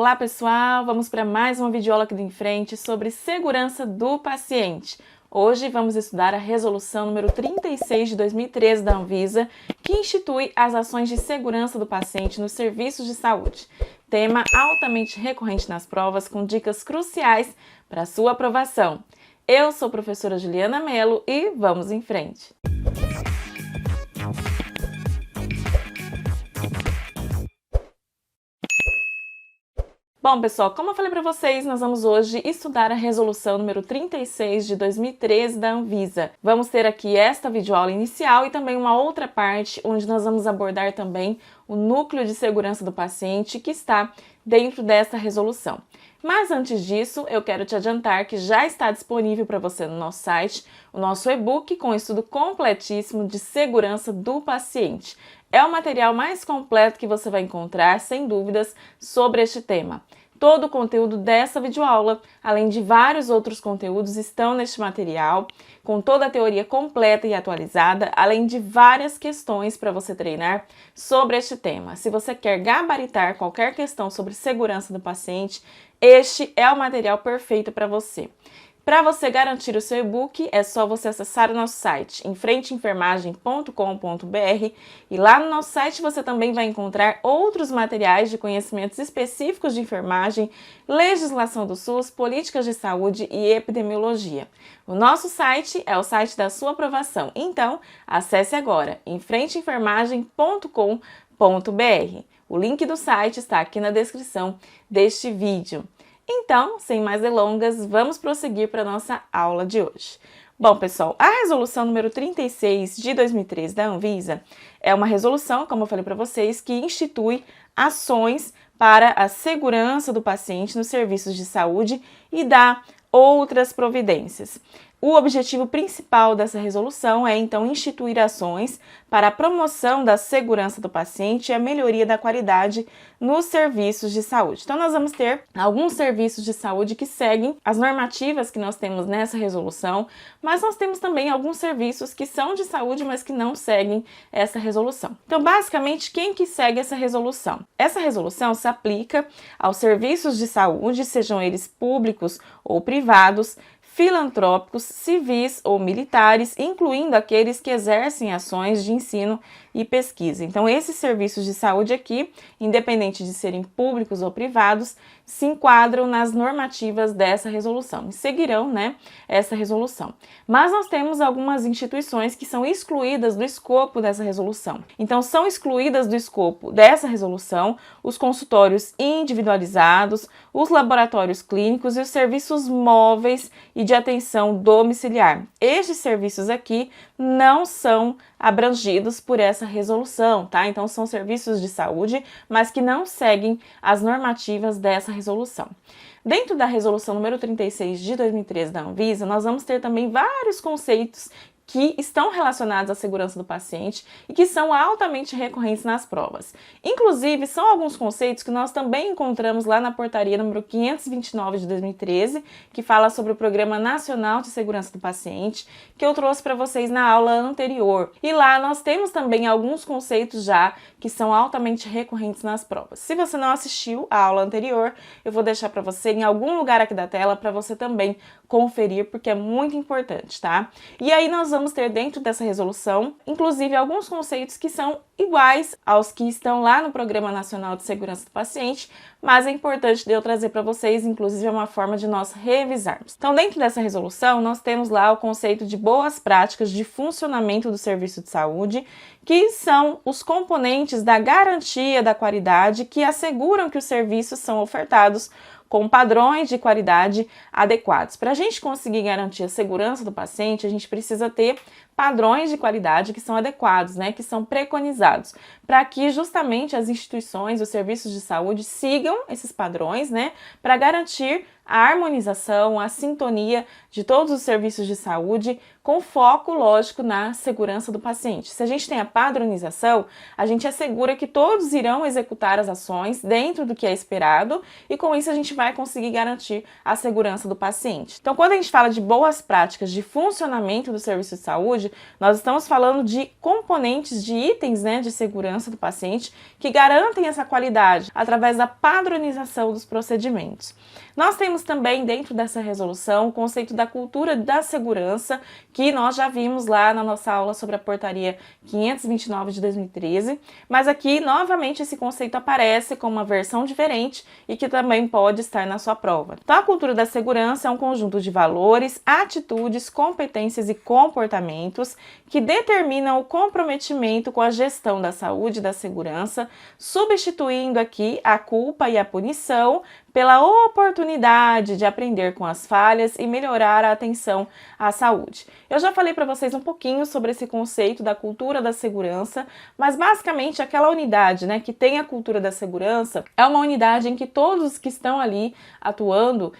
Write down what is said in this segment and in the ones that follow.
Olá pessoal, vamos para mais uma videoaula aqui do Em Frente sobre segurança do paciente. Hoje vamos estudar a resolução número 36 de 2013 da Anvisa, que institui as ações de segurança do paciente nos serviços de saúde. Tema altamente recorrente nas provas, com dicas cruciais para sua aprovação. Eu sou a professora Juliana Mello e vamos em frente. Bom, pessoal, como eu falei para vocês, nós vamos hoje estudar a resolução número 36 de 2013 da Anvisa. Vamos ter aqui esta videoaula inicial e também uma outra parte onde nós vamos abordar também o núcleo de segurança do paciente que está dentro dessa resolução. Mas antes disso, eu quero te adiantar que já está disponível para você no nosso site o nosso e-book com estudo completíssimo de segurança do paciente. É o material mais completo que você vai encontrar, sem dúvidas, sobre este tema. Todo o conteúdo dessa videoaula, além de vários outros conteúdos, estão neste material, com toda a teoria completa e atualizada, além de várias questões para você treinar sobre este tema. Se você quer gabaritar qualquer questão sobre segurança do paciente, este é o material perfeito para você. Para você garantir o seu e-book, é só você acessar o nosso site, enfrenteenfermagem.com.br, e lá no nosso site você também vai encontrar outros materiais de conhecimentos específicos de enfermagem, legislação do SUS, políticas de saúde e epidemiologia. O nosso site é o site da sua aprovação, então acesse agora, enfrenteenfermagem.com.br. O link do site está aqui na descrição deste vídeo. Então, sem mais delongas, vamos prosseguir para a nossa aula de hoje. Bom, pessoal, a resolução número 36 de 2013 da Anvisa é uma resolução, como eu falei para vocês, que institui ações para a segurança do paciente nos serviços de saúde e dá outras providências. O objetivo principal dessa resolução é, então, instituir ações para a promoção da segurança do paciente e a melhoria da qualidade nos serviços de saúde. Então, nós vamos ter alguns serviços de saúde que seguem as normativas que nós temos nessa resolução, mas nós temos também alguns serviços que são de saúde, mas que não seguem essa resolução. Então, basicamente, quem que segue essa resolução? Essa resolução se aplica aos serviços de saúde, sejam eles públicos ou privados, filantrópicos, civis ou militares, incluindo aqueles que exercem ações de ensino e pesquisa. Então, esses serviços de saúde aqui, independente de serem públicos ou privados, se enquadram nas normativas dessa resolução e seguirão, essa resolução. Mas nós temos algumas instituições que são excluídas do escopo dessa resolução. Então, são excluídas do escopo dessa resolução os consultórios individualizados, os laboratórios clínicos e os serviços móveis e de atenção domiciliar. Estes serviços aqui não são abrangidos por essa resolução, tá? Então, são serviços de saúde, mas que não seguem as normativas dessa resolução. Dentro da resolução número 36 de 2013 da Anvisa, nós vamos ter também vários conceitos que estão relacionados à segurança do paciente e que são altamente recorrentes nas provas. Inclusive, são alguns conceitos que nós também encontramos lá na portaria número 529 de 2013, que fala sobre o Programa Nacional de Segurança do Paciente, que eu trouxe para vocês na aula anterior. E lá nós temos também alguns conceitos já que são altamente recorrentes nas provas. Se você não assistiu a aula anterior, eu vou deixar para você em algum lugar aqui da tela para você também conferir, porque é muito importante, tá? E aí nós vamos ter dentro dessa resolução, inclusive, alguns conceitos que são iguais aos que estão lá no Programa Nacional de Segurança do Paciente, mas é importante eu trazer para vocês, inclusive, é uma forma de nós revisarmos. Então, dentro dessa resolução, nós temos lá o conceito de boas práticas de funcionamento do serviço de saúde, que são os componentes da garantia da qualidade que asseguram que os serviços são ofertados com padrões de qualidade adequados. Para a gente conseguir garantir a segurança do paciente, a gente precisa ter padrões de qualidade que são adequados, que são preconizados, para que justamente as instituições, os serviços de saúde sigam esses padrões, para garantir a harmonização, a sintonia de todos os serviços de saúde com foco, lógico, na segurança do paciente. Se a gente tem a padronização, a gente assegura que todos irão executar as ações dentro do que é esperado e com isso a gente vai conseguir garantir a segurança do paciente. Então, quando a gente fala de boas práticas de funcionamento do serviço de saúde, nós estamos falando de componentes, de itens, né, de segurança do paciente que garantem essa qualidade através da padronização dos procedimentos. Nós temos também dentro dessa resolução o conceito da cultura da segurança, que nós já vimos lá na nossa aula sobre a portaria 529 de 2013, mas aqui novamente esse conceito aparece com uma versão diferente e que também pode estar na sua prova. Então a cultura da segurança é um conjunto de valores, atitudes, competências e comportamentos que determinam o comprometimento com a gestão da saúde e da segurança, substituindo aqui a culpa e a punição pela oportunidade de aprender com as falhas e melhorar a atenção à saúde. Eu já falei para vocês um pouquinho sobre esse conceito da cultura da segurança, mas basicamente aquela unidade, né, que tem a cultura da segurança é uma unidade em que todos os que estão ali atuando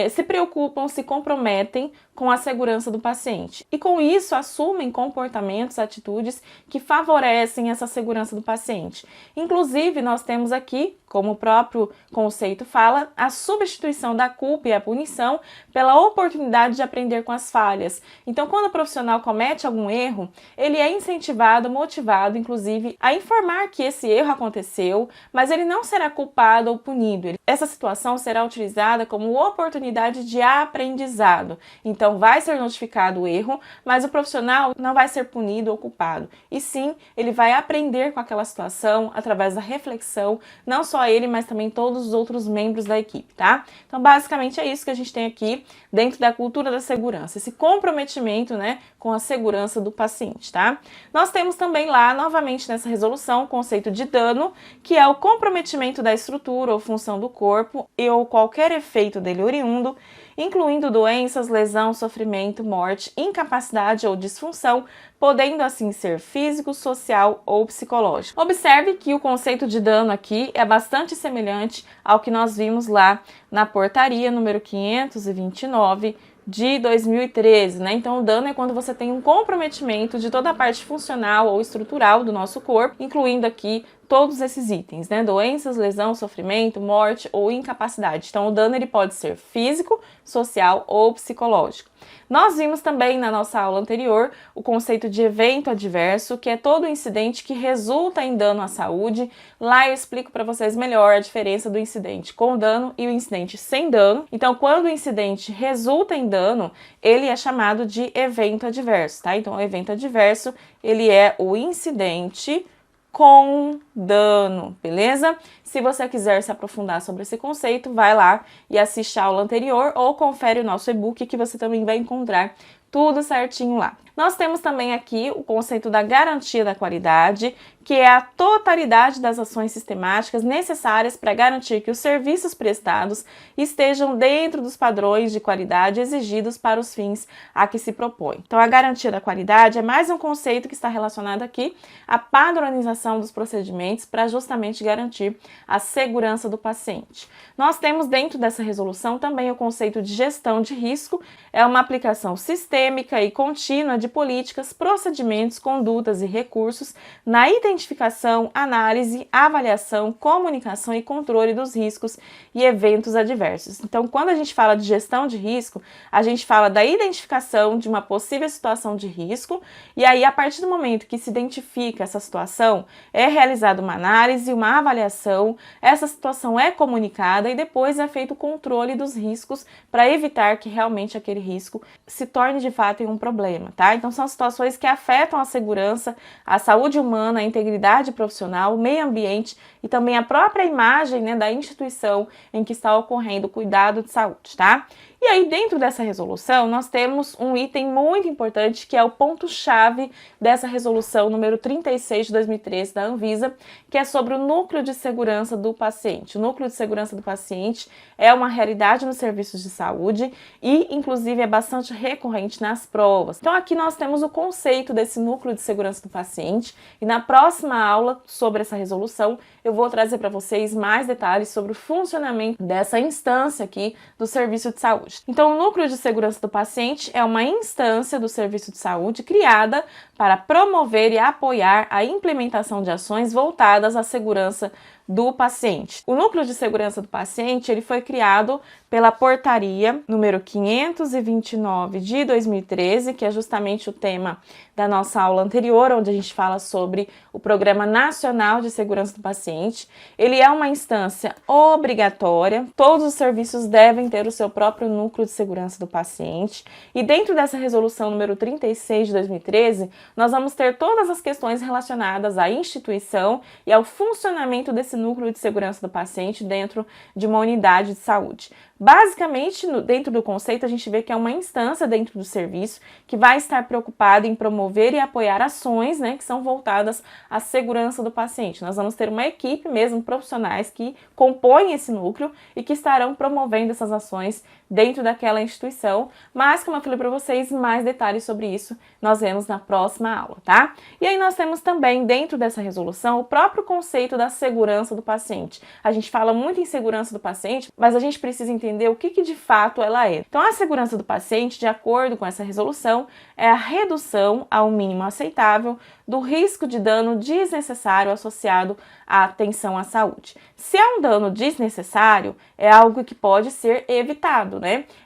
se preocupam, se comprometem com a segurança do paciente. E com isso assumem comportamentos, atitudes que favorecem essa segurança do paciente. Inclusive, nós temos aqui, como o próprio conceito fala, a substituição da culpa e a punição pela oportunidade de aprender com as falhas. Então, quando o profissional comete algum erro, ele é incentivado, motivado, inclusive, a informar que esse erro aconteceu, mas ele não será culpado ou punido. Essa situação será utilizada como oportunidade de aprendizado. Então, vai ser notificado o erro, mas o profissional não vai ser punido ou culpado. E sim, ele vai aprender com aquela situação através da reflexão, não só ele, mas também todos os outros membros da equipe, tá? Então, basicamente é isso que a gente tem aqui dentro da cultura da segurança, esse comprometimento, né, com a segurança do paciente, tá? Nós temos também lá, novamente nessa resolução, o conceito de dano, que é o comprometimento da estrutura ou função do corpo e ou qualquer efeito dele oriundo, incluindo doenças, lesão, sofrimento, morte, incapacidade ou disfunção, podendo assim ser físico, social ou psicológico. Observe que o conceito de dano aqui é bastante semelhante ao que nós vimos lá na portaria número 529 de 2013, né? Então, o dano é quando você tem um comprometimento de toda a parte funcional ou estrutural do nosso corpo, incluindo aqui todos esses itens, né? Doenças, lesão, sofrimento, morte ou incapacidade. Então, o dano ele pode ser físico, social ou psicológico. Nós vimos também na nossa aula anterior o conceito de evento adverso, que é todo incidente que resulta em dano à saúde. Lá eu explico para vocês melhor a diferença do incidente com dano e o incidente sem dano. Então, quando o incidente resulta em dano, ele é chamado de evento adverso, tá? Então, o evento adverso, ele é o incidente com dano, beleza? Se você quiser se aprofundar sobre esse conceito, vai lá e assiste a aula anterior ou confere o nosso e-book que você também vai encontrar tudo certinho lá. Nós temos também aqui o conceito da garantia da qualidade, que é a totalidade das ações sistemáticas necessárias para garantir que os serviços prestados estejam dentro dos padrões de qualidade exigidos para os fins a que se propõe. Então, a garantia da qualidade é mais um conceito que está relacionado aqui à padronização dos procedimentos para justamente garantir a segurança do paciente. Nós temos dentro dessa resolução também o conceito de gestão de risco, é uma aplicação sistêmica e contínua de políticas, procedimentos, condutas e recursos na identificação, análise, avaliação, comunicação e controle dos riscos e eventos adversos. Então, quando a gente fala de gestão de risco, a gente fala da identificação de uma possível situação de risco e aí, a partir do momento que se identifica essa situação, é realizada uma análise, uma avaliação, essa situação é comunicada e depois é feito o controle dos riscos para evitar que realmente aquele risco se torne de fato um problema, tá? Então, são situações que afetam a segurança, a saúde humana, a integridade profissional, o meio ambiente e também a própria imagem, né, da instituição em que está ocorrendo o cuidado de saúde, tá? E aí, dentro dessa resolução, nós temos um item muito importante, que é o ponto-chave dessa resolução número 36 de 2013 da Anvisa, que é sobre o núcleo de segurança do paciente. O núcleo de segurança do paciente é uma realidade nos serviços de saúde e, inclusive, é bastante recorrente nas provas. Então, aqui nós temos o conceito desse núcleo de segurança do paciente e na próxima aula sobre essa resolução, eu vou trazer para vocês mais detalhes sobre o funcionamento dessa instância aqui do serviço de saúde. saúde. Então, o Núcleo de Segurança do Paciente é uma instância do serviço de saúde criada para promover e apoiar a implementação de ações voltadas à segurança do paciente. O Núcleo de Segurança do Paciente ele foi criado pela Portaria número 529 de 2013, que é justamente o tema da nossa aula anterior, onde a gente fala sobre o Programa Nacional de Segurança do Paciente. Ele é uma instância obrigatória, todos os serviços devem ter o seu próprio Núcleo de Segurança do Paciente, e dentro dessa resolução número 36 de 2013, nós vamos ter todas as questões relacionadas à instituição e ao funcionamento desse Núcleo de Segurança do Paciente dentro de uma unidade de saúde. Basicamente, dentro do conceito, a gente vê que é uma instância dentro do serviço que vai estar preocupada em promover e apoiar ações, que são voltadas à segurança do paciente. Nós vamos ter uma equipe mesmo, profissionais que compõem esse núcleo e que estarão promovendo essas ações dentro daquela instituição, mas como eu falei para vocês, mais detalhes sobre isso nós vemos na próxima aula, tá? E aí nós temos também dentro dessa resolução o próprio conceito da segurança do paciente. A gente fala muito em segurança do paciente, mas a gente precisa entender o que de fato ela é. Então a segurança do paciente, de acordo com essa resolução, é a redução ao mínimo aceitável do risco de dano desnecessário associado à atenção à saúde. Se é um dano desnecessário, é algo que pode ser evitado,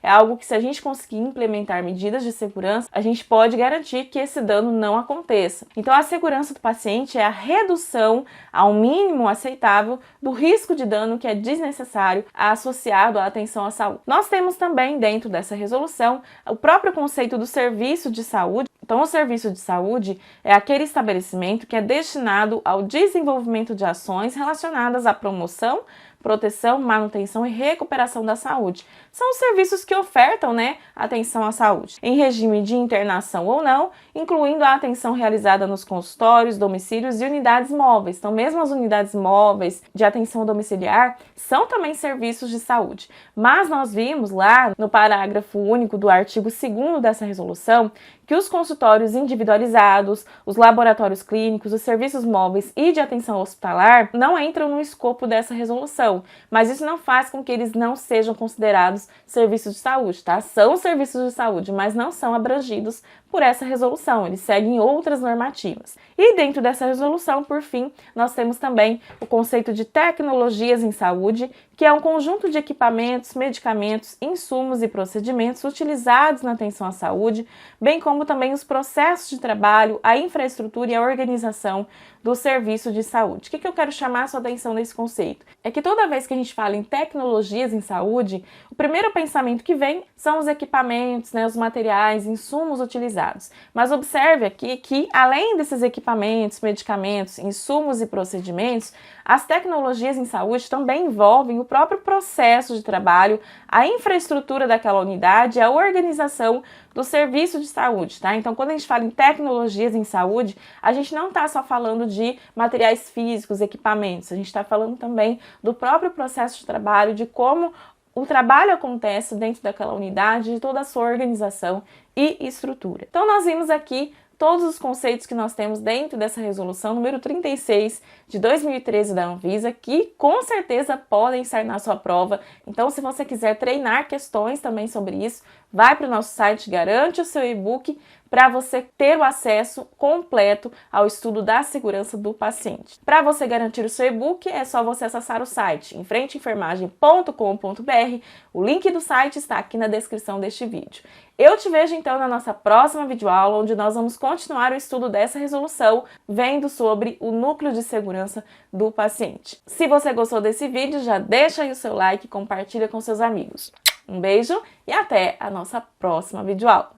É algo que, se a gente conseguir implementar medidas de segurança, a gente pode garantir que esse dano não aconteça. Então, a segurança do paciente é a redução ao mínimo aceitável do risco de dano que é desnecessário associado à atenção à saúde. Nós temos também, dentro dessa resolução, o próprio conceito do serviço de saúde. Então, o serviço de saúde é aquele estabelecimento que é destinado ao desenvolvimento de ações relacionadas à promoção, proteção, manutenção e recuperação da saúde. São os serviços que ofertam, atenção à saúde, em regime de internação ou não, incluindo a atenção realizada nos consultórios, domicílios e unidades móveis. Então, mesmo as unidades móveis de atenção domiciliar são também serviços de saúde. Mas nós vimos lá no parágrafo único do artigo 2º dessa resolução que os consultórios individualizados, os laboratórios clínicos, os serviços móveis e de atenção hospitalar não entram no escopo dessa resolução, mas isso não faz com que eles não sejam considerados serviços de saúde, tá? São serviços de saúde, mas não são abrangidos por essa resolução, eles seguem outras normativas. E dentro dessa resolução, por fim, nós temos também o conceito de tecnologias em saúde, que é um conjunto de equipamentos, medicamentos, insumos e procedimentos utilizados na atenção à saúde, bem como também os processos de trabalho, a infraestrutura e a organização do serviço de saúde. O que eu quero chamar a sua atenção nesse conceito? É que toda vez que a gente fala em tecnologias em saúde, o primeiro pensamento que vem são os equipamentos, os materiais, insumos utilizados. Mas observe aqui que, além desses equipamentos, medicamentos, insumos e procedimentos, as tecnologias em saúde também envolvem o próprio processo de trabalho, a infraestrutura daquela unidade, a organização do serviço de saúde, tá? Então, quando a gente fala em tecnologias em saúde, a gente não está só falando de materiais físicos, equipamentos, a gente está falando também do próprio processo de trabalho, de como o trabalho acontece dentro daquela unidade, de toda a sua organização e estrutura. Então, nós vimos aqui todos os conceitos que nós temos dentro dessa resolução número 36 de 2013 da Anvisa, que com certeza podem sair na sua prova. Então, se você quiser treinar questões também sobre isso, vai para o nosso site, garante o seu e-book para você ter o acesso completo ao estudo da segurança do paciente. Para você garantir o seu e-book, é só você acessar o site enfrenteenfermagem.com.br. O link do site está aqui na descrição deste vídeo. Eu te vejo então na nossa próxima videoaula, onde nós vamos continuar o estudo dessa resolução, vendo sobre o núcleo de segurança do paciente. Se você gostou desse vídeo, já deixa aí o seu like e compartilha com seus amigos. Um beijo e até a nossa próxima videoaula.